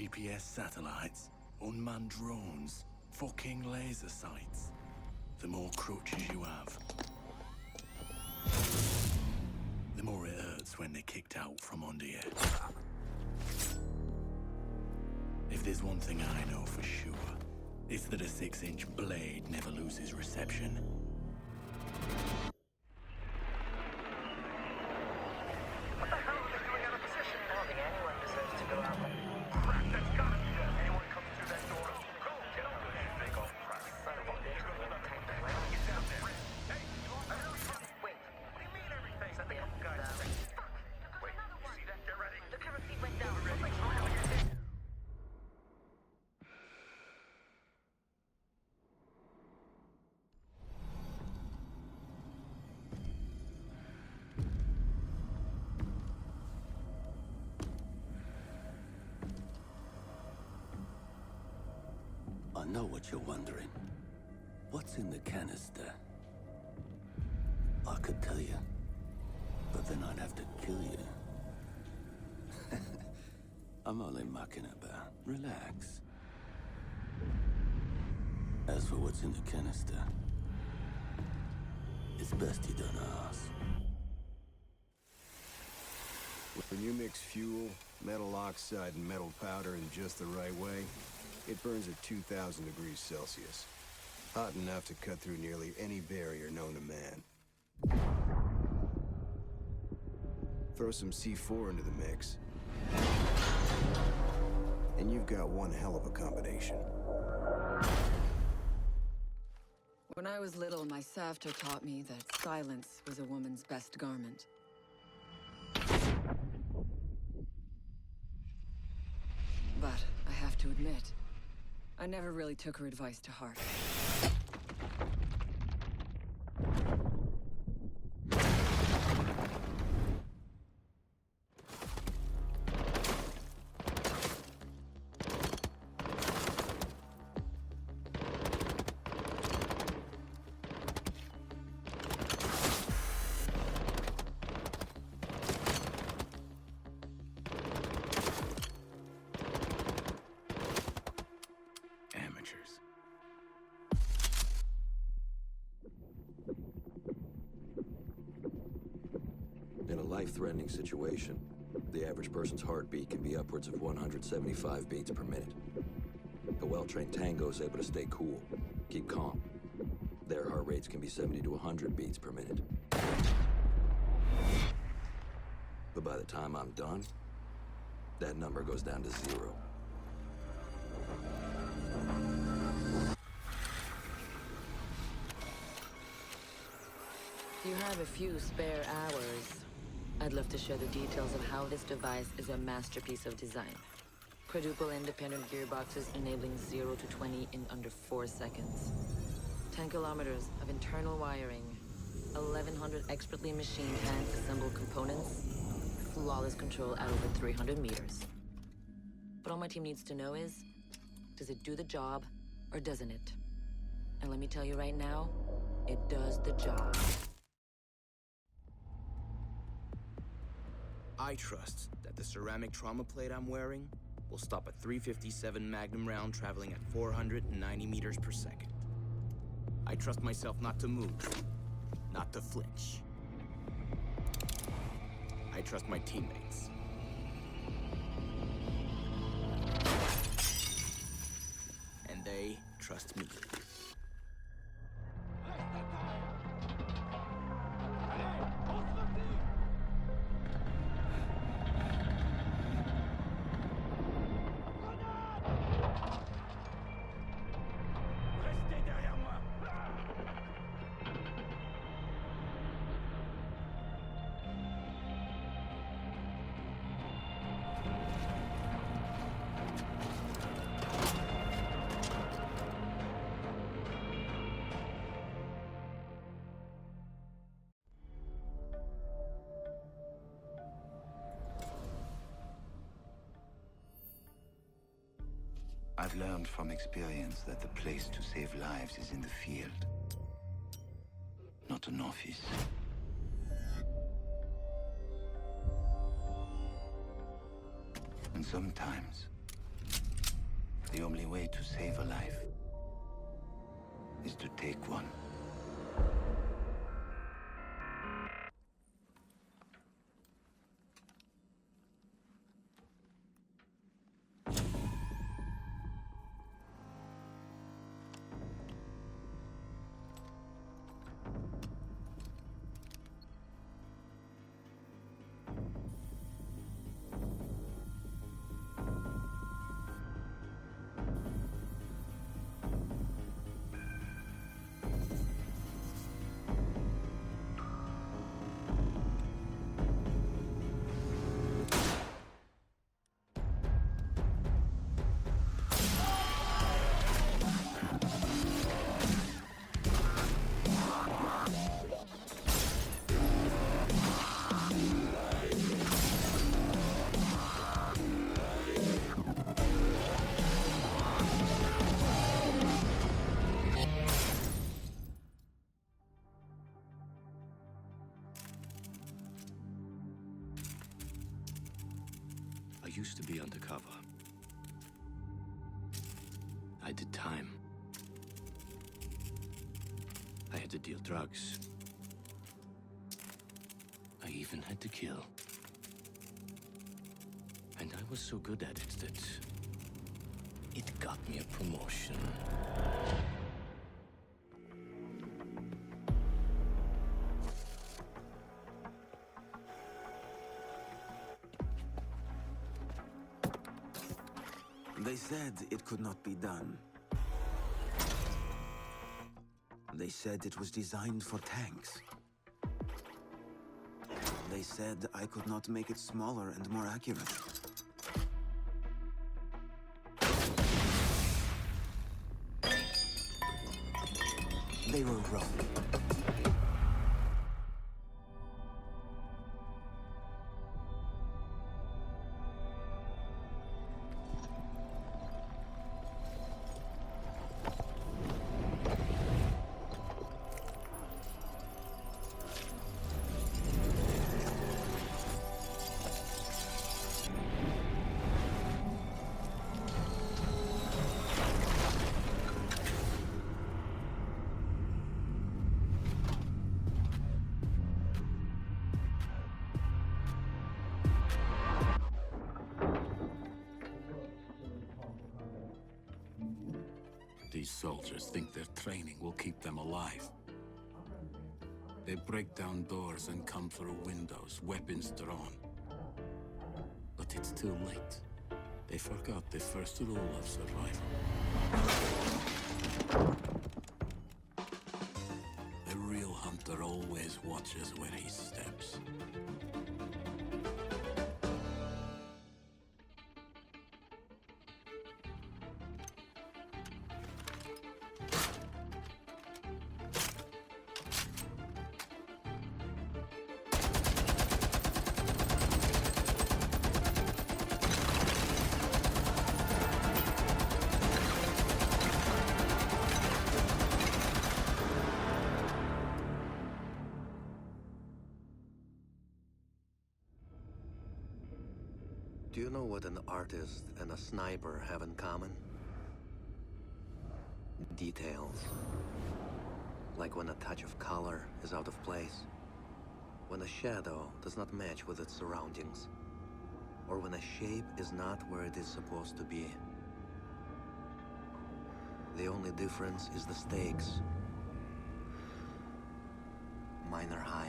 GPS satellites, unmanned drones, fucking laser sights. The more crutches you have, the more it hurts when they're kicked out from under you. If there's one thing I know for sure, it's that a 6-inch blade never loses reception. What the hell are they doing out of position? I don't think anyone deserves to go out like... Crap, that's gotta be them. Anyone comes through that door, go, get up there. They go, crap. Son of a bitch, we're gonna take the land. Get down there. Hey, I know you... Wait. What do you mean everything? I think a couple guys... Fuck! Wait, you see that? They're ready. The camera feed went down. Looks like someone else did. I know what you're wondering. What's in the canister? I could tell you, but then I'd have to kill you. I'm only mucking about. Relax. As for what's in the canister, it's best you don't ask. When you mix fuel, metal oxide, and metal powder in just the right way, it burns at 2,000 degrees Celsius. Hot enough to cut through nearly any barrier known to man. Throw some C4 into the mix, and you've got one hell of a combination. When I was little, my Savter taught me that silence was a woman's best garment. But I have to admit, I never really took her advice to heart. In a life-threatening situation, the average person's heartbeat can be upwards of 175 beats per minute. A well-trained tango is able to stay cool, keep calm. Their heart rates can be 70 to 100 beats per minute. But by the time I'm done, that number goes down to 0. If you have a few spare hours, I'd love to share the details of how this device is a masterpiece of design. Quadruple independent gearboxes enabling 0 to 20 in under 4 seconds. 10 kilometers of internal wiring, 1,100 expertly machined hand-assembled components, flawless control at over 300 meters. What all my team needs to know is, does it do the job, or doesn't it? And let me tell you right now, it does the job. I trust that the ceramic trauma plate I'm wearing will stop a .357 Magnum round traveling at 490 meters per second. I trust myself not to move, not to flinch. I trust my teammates. And they trust me. I've learned from experience that the place to save lives is in the field, not an office. And sometimes, The only way to save a life is to take one. I used to be undercover. I did time. I had to deal drugs. I even had to kill. And I was so good at it that it got me a promotion. They said it could not be done. They said it was designed for tanks. They said I could not make it smaller and more accurate. They were wrong. These soldiers think their training will keep them alive. They break down doors and come through windows, weapons drawn. But it's too late. They forgot the first rule of survival. The real hunter always watches where he steps. Do you know what an artist and a sniper have in common? Details. Like when a touch of color is out of place, when a shadow does not match with its surroundings, or when a shape is not where it is supposed to be. The only difference is the stakes. Mine are high.